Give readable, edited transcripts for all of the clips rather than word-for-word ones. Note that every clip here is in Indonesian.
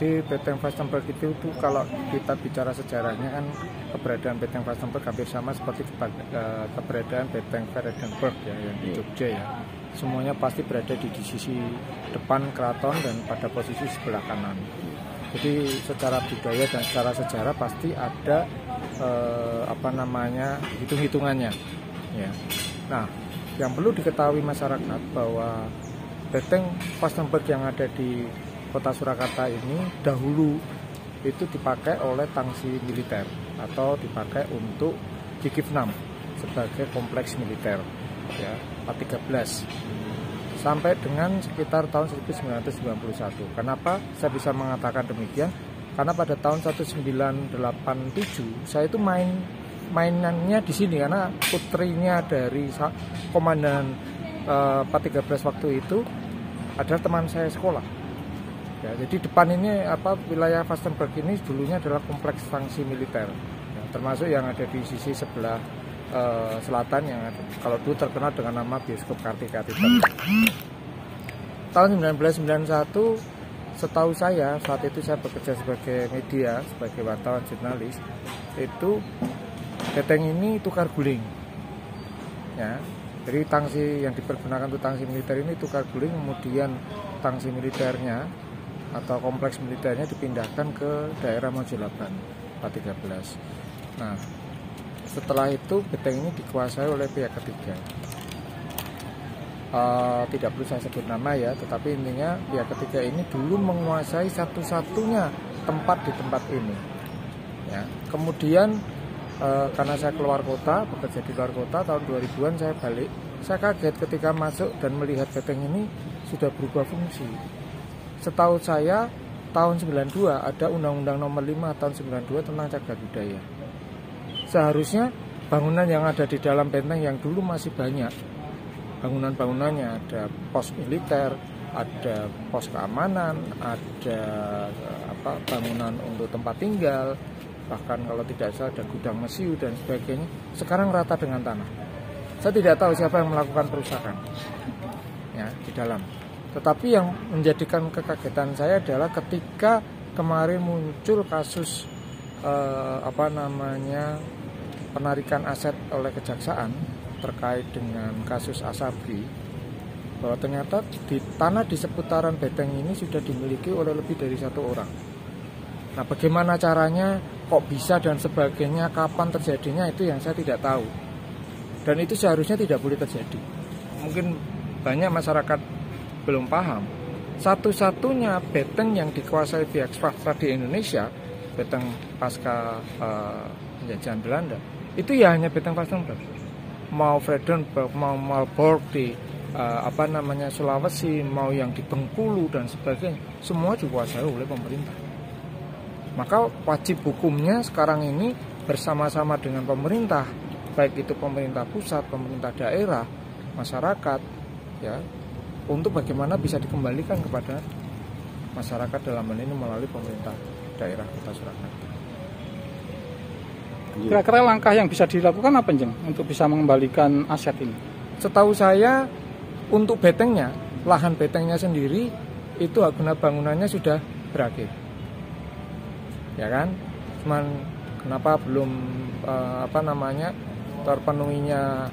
Jadi Beteng Vastenburg itu kalau kita bicara sejarahnya kan keberadaan Beteng Vastenburg hampir sama seperti keberadaan Beteng Vredenburg ya yang di Jogja ya. Semuanya pasti berada di sisi depan keraton dan pada posisi sebelah kanan. Jadi secara budaya dan secara sejarah pasti ada hitung-hitungannya ya. Nah, yang perlu diketahui masyarakat bahwa Beteng Vastenburg yang ada di Kota Surakarta ini dahulu itu dipakai oleh tangsi militer atau dipakai untuk Jikivnam sebagai kompleks militer ya, 13 sampai dengan sekitar tahun 1991. Kenapa saya bisa mengatakan demikian? Karena pada tahun 1987 saya itu mainannya di sini karena putrinya dari komandan 413 waktu itu adalah teman saya sekolah. Ya, jadi depan ini wilayah Vastenburg ini dulunya adalah kompleks tangsi militer, ya, termasuk yang ada di sisi sebelah selatan yang ada, kalau dulu terkenal dengan nama Bioskop Kartika. Tahun 1991, setahu saya saat itu saya bekerja sebagai media, sebagai wartawan jurnalis, itu Beteng ini tukar guling, ya. Jadi tangsi yang dipergunakan untuk tangsi militer ini tukar guling, kemudian tangsi militernya atau kompleks militernya dipindahkan ke daerah Mojolaban 413. Nah, setelah itu Beteng ini dikuasai oleh pihak ketiga. Tidak perlu saya sebut nama ya, tetapi intinya pihak ketiga ini dulu menguasai satu-satunya tempat di tempat ini. Ya, kemudian karena saya keluar kota, bekerja di luar kota tahun 2000-an saya balik. Saya kaget ketika masuk dan melihat Beteng ini sudah berubah fungsi. Setahu saya tahun 92 ada Undang-Undang Nomor 5 tahun 92 tentang cagar budaya. Seharusnya bangunan yang ada di dalam benteng yang dulu masih banyak. Bangunan-bangunannya ada pos militer, ada pos keamanan, ada bangunan untuk tempat tinggal, bahkan kalau tidak salah ada gudang mesiu dan sebagainya. Sekarang rata dengan tanah. Saya tidak tahu siapa yang melakukan perusakan ya di dalam. Tetapi yang menjadikan kekagetan saya adalah ketika kemarin muncul kasus penarikan aset oleh kejaksaan terkait dengan kasus Asabri, bahwa ternyata di tanah di seputaran Beteng ini sudah dimiliki oleh lebih dari satu orang. Nah, bagaimana caranya, kok bisa dan sebagainya, kapan terjadinya, itu yang saya tidak tahu. Dan itu seharusnya tidak boleh terjadi. Mungkin banyak masyarakat belum paham. Satu-satunya Beteng yang dikuasai pihak swasta di Indonesia, Beteng pasca penjajahan Belanda, itu ya hanya Beteng Vastenburg. Mau Vredenburg, mau Malbork di Sulawesi, mau yang di Bengkulu dan sebagainya, semua dikuasai oleh pemerintah. Maka wajib hukumnya sekarang ini bersama-sama dengan pemerintah, baik itu pemerintah pusat, pemerintah daerah, masyarakat, ya, untuk bagaimana bisa dikembalikan kepada masyarakat dalam hal ini melalui pemerintah daerah Kota Surakarta. Kira-kira langkah yang bisa dilakukan apa, Jeng, untuk bisa mengembalikan aset ini? Setahu saya untuk betengnya, lahan betengnya sendiri itu hak guna bangunannya sudah berakhir, ya kan? Cuman kenapa belum terpenuhinya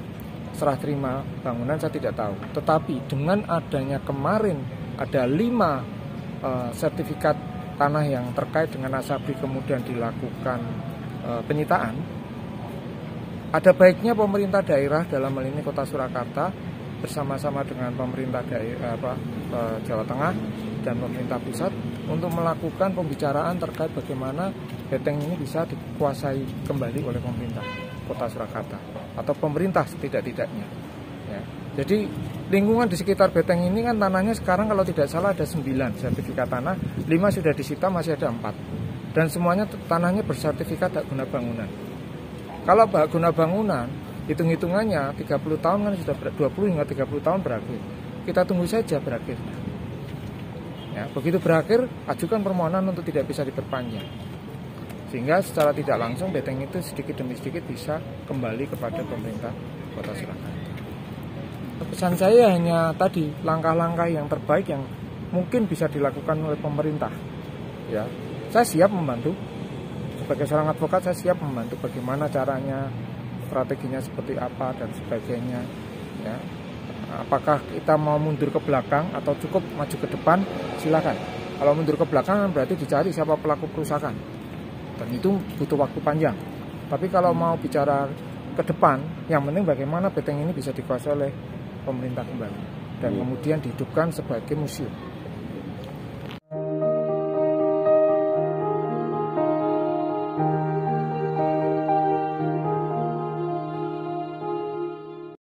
serah terima bangunan saya tidak tahu. Tetapi dengan adanya kemarin ada 5 sertifikat tanah yang terkait dengan Asabri kemudian dilakukan penyitaan, ada baiknya pemerintah daerah dalam hal ini Kota Surakarta bersama-sama dengan pemerintah daerah Jawa Tengah dan pemerintah pusat untuk melakukan pembicaraan terkait bagaimana beteng ini bisa dikuasai kembali oleh pemerintah Kota Surakarta atau pemerintah setidak-tidaknya. Ya. Jadi lingkungan di sekitar beteng ini kan tanahnya sekarang kalau tidak salah ada 9 sertifikat tanah, 5 sudah disita, masih ada 4. Dan semuanya tanahnya bersertifikat hak guna bangunan. Kalau hak guna bangunan, hitung-hitungannya 30 tahun kan sudah 20 hingga 30 tahun berakhir. Kita tunggu saja berakhirnya. Ya, begitu berakhir, ajukan permohonan untuk tidak bisa diperpanjang. Sehingga secara tidak langsung beteng itu sedikit demi sedikit bisa kembali kepada pemerintah Kota Surakarta. Pesan saya hanya tadi langkah-langkah yang terbaik yang mungkin bisa dilakukan oleh pemerintah ya saya siap membantu. Sebagai seorang advokat saya siap membantu bagaimana caranya, strateginya seperti apa dan sebagainya. Ya. Apakah kita mau mundur ke belakang atau cukup maju ke depan, silakan. Kalau mundur ke belakang berarti dicari siapa pelaku kerusakan, dan itu butuh waktu panjang. Tapi kalau mau bicara ke depan, yang penting bagaimana Beteng ini bisa dikuasai oleh pemerintah kembali dan kemudian dihidupkan sebagai museum.